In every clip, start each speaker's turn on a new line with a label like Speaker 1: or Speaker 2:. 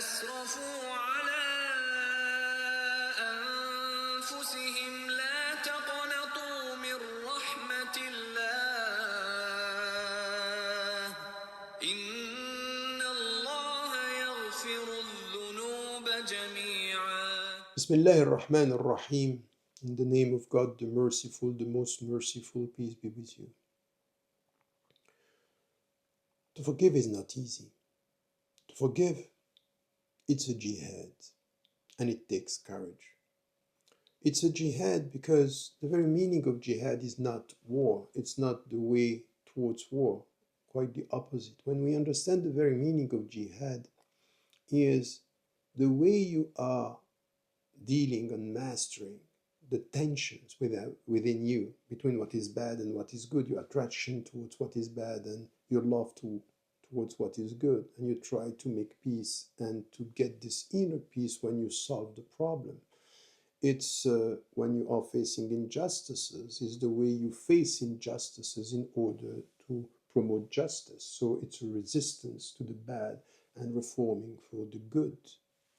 Speaker 1: أسرفوا على أنفسهم لا تقنطوا من رحمة الله إن الله يغفر الذنوب جميعا.
Speaker 2: Bismillah ar-Rahman ar-Rahim. In the name of God, the merciful, the most merciful, peace be with you. To forgive is not easy. To forgive, it's a jihad, and it takes courage. It's a jihad because the very meaning of jihad is not war. It's not the way towards war. Quite the opposite. When we understand the very meaning of jihad is the way you are dealing and mastering the tensions within you between what is bad and what is good, your attraction towards what is bad and your love towards what is good, and you try to make peace and to get this inner peace when you solve the problem. It's when you are facing injustices, is the way you face injustices in order to promote justice. So it's a resistance to the bad and reforming for the good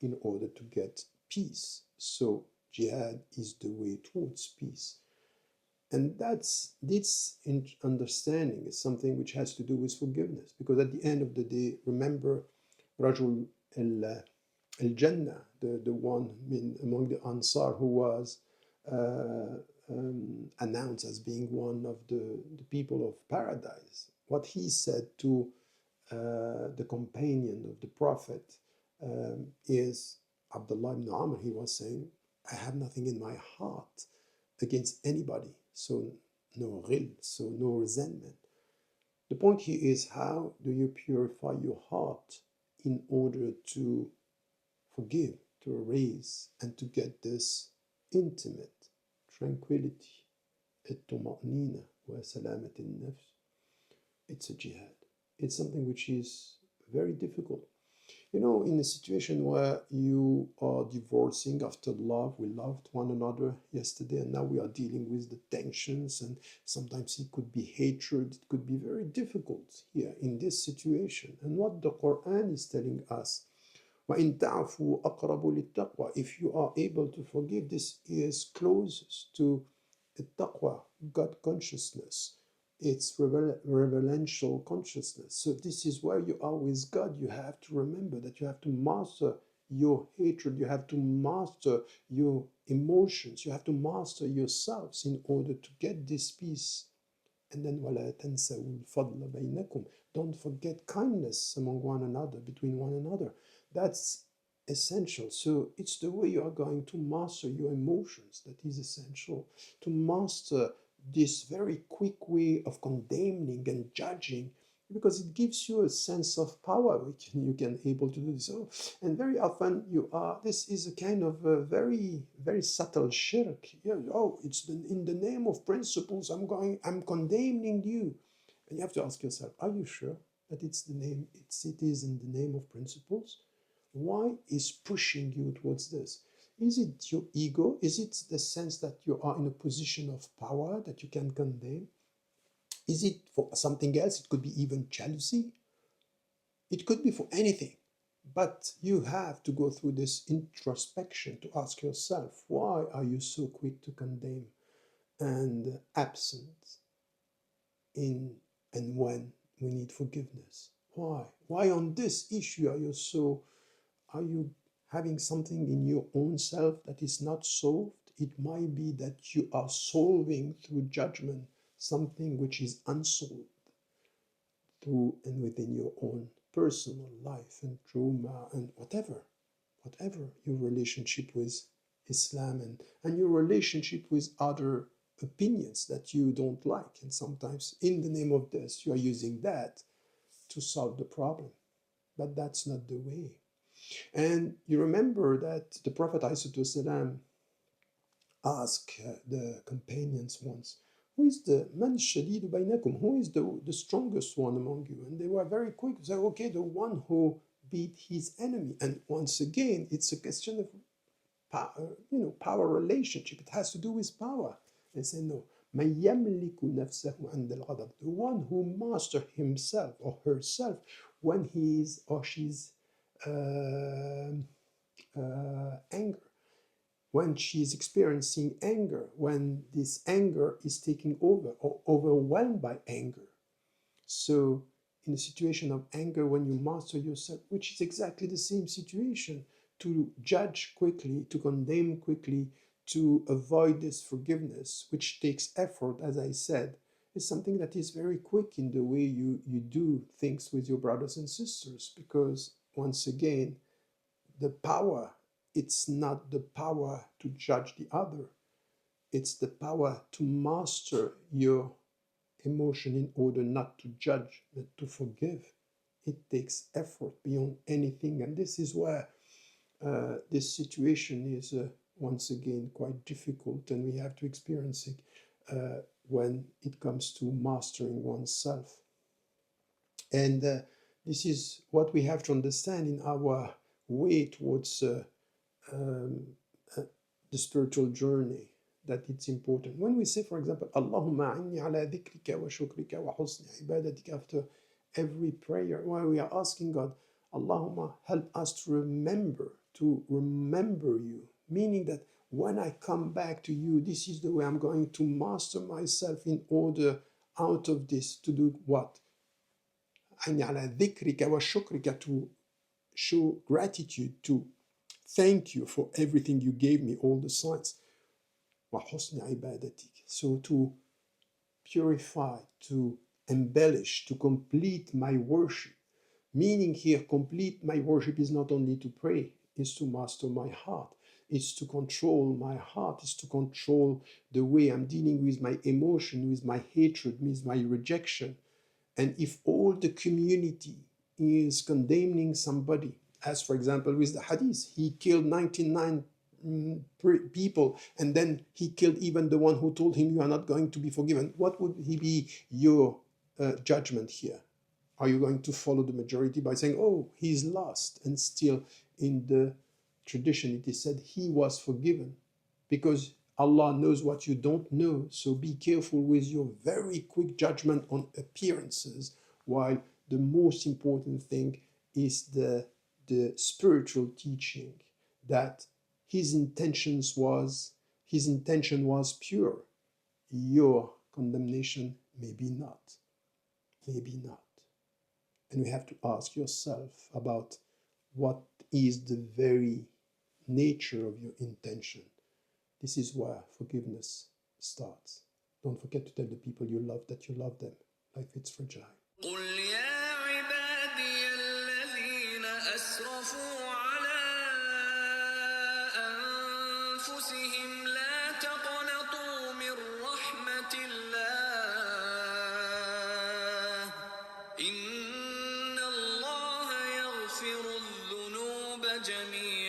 Speaker 2: in order to get peace. So jihad is the way towards peace. And this understanding is something which has to do with forgiveness. Because at the end of the day, remember Rajul al-Jannah, the one among the Ansar who was announced as being one of the people of paradise. What he said to the companion of the Prophet is Abdullah ibn Amr. He was saying, I have nothing in my heart against anybody, so no ghil, so no resentment. The point here is, how do you purify your heart in order to forgive, to erase, and to get this intimate tranquility, الطمأنينة وسلامة النفس? It's a jihad. It's something which is very difficult. You know, in a situation where you are divorcing after love, we loved one another yesterday, and now we are dealing with the tensions, and sometimes it could be hatred, it could be very difficult here in this situation. And what the Quran is telling us, وَإِن تَعْفُوا أَقْرَبُ لِلتَّقْوَى, if you are able to forgive, this is closest to taqwa, God consciousness. It's reverential consciousness. So this is where you are with God. You have to remember that you have to master your hatred. You have to master your emotions. You have to master yourselves in order to get this peace. And then وَلَا تَنْسَوُا الْفَضْلَ بَيْنَكُمْ, don't forget kindness among one another, between one another. That's essential. So it's the way you are going to master your emotions that is essential. To master this very quick way of condemning and judging, because it gives you a sense of power, which you can able to do so. And very often this is a kind of a very, very subtle shirk. It's in the name of principles, I'm condemning you. And you have to ask yourself, are you sure that it is in the name of principles? Why is pushing you towards this? Is it your ego? Is it the sense that you are in a position of power that you can condemn? Is it for something else? It could be even jealousy. It could be for anything. But you have to go through this introspection to ask yourself, why are you so quick to condemn and absent in and when we need forgiveness? Why? Why on this issue are you having something in your own self that is not solved? It might be that you are solving through judgment something which is unsolved through and within your own personal life and trauma and whatever your relationship with Islam and your relationship with other opinions that you don't like. And sometimes in the name of this, you are using that to solve the problem. But that's not the way. And you remember that the Prophet ﷺ asked the companions once, who is the man shadidu baynakum? Who is the strongest one among you? And they were very quick to say, okay, the one who beat his enemy. And once again, it's a question of power relationship. It has to do with power. They say, no. مَنْ يَمْلِكُ نَفْسَهُ عَنْدَ الْغَضَبِ, the one who masters himself or herself when he is or she's anger, when she's experiencing anger, when this anger is taking over or overwhelmed by anger. So, in a situation of anger, when you master yourself, which is exactly the same situation, to judge quickly, to condemn quickly, to avoid this forgiveness, which takes effort, as I said, is something that is very quick in the way you do things with your brothers and sisters. Because, once again, the power, it's not the power to judge the other, it's the power to master your emotion in order not to judge, but to forgive. It takes effort beyond anything. And this is where this situation is once again quite difficult, and we have to experience it when it comes to mastering oneself. And this is what we have to understand in our way towards um, uh, the spiritual journey, that it's important. When we say, for example, Allahumma a'inni ala dhikrika wa shukrika wa husni ibadatika, after every prayer, where we are asking God, Allahumma, help us to remember you, meaning that when I come back to you, this is the way I'm going to master myself in order out of this to do what? A'inni ala dhikrika wa shukrika, to show gratitude, to thank you for everything you gave me, all the signs. وَحُسْنِ عِبَادَتِكَ. So to purify, to embellish, to complete my worship. Meaning here, complete my worship is not only to pray, is to master my heart, is to control my heart, is to control the way I'm dealing with my emotion, with my hatred, with my rejection. And if all the community is condemning somebody, as for example with the hadith, he killed 99 people, and then he killed even the one who told him you are not going to be forgiven, what would he be your judgment here? Are you going to follow the majority by saying, oh, he's lost, and still in the tradition it is said he was forgiven? Because Allah knows what you don't know, so be careful with your very quick judgment on appearances, while the most important thing is the spiritual teaching, that his intention was pure. Your condemnation maybe not. Maybe not. And we have to ask yourself about what is the very nature of your intention. This is where forgiveness starts. Don't forget to tell the people you love that you love them. Life is fragile.
Speaker 1: قل يا عبادي الذين أسرفوا على أنفسهم لا تقنطوا من رحمة الله إن الله يغفر الذنوب جميعا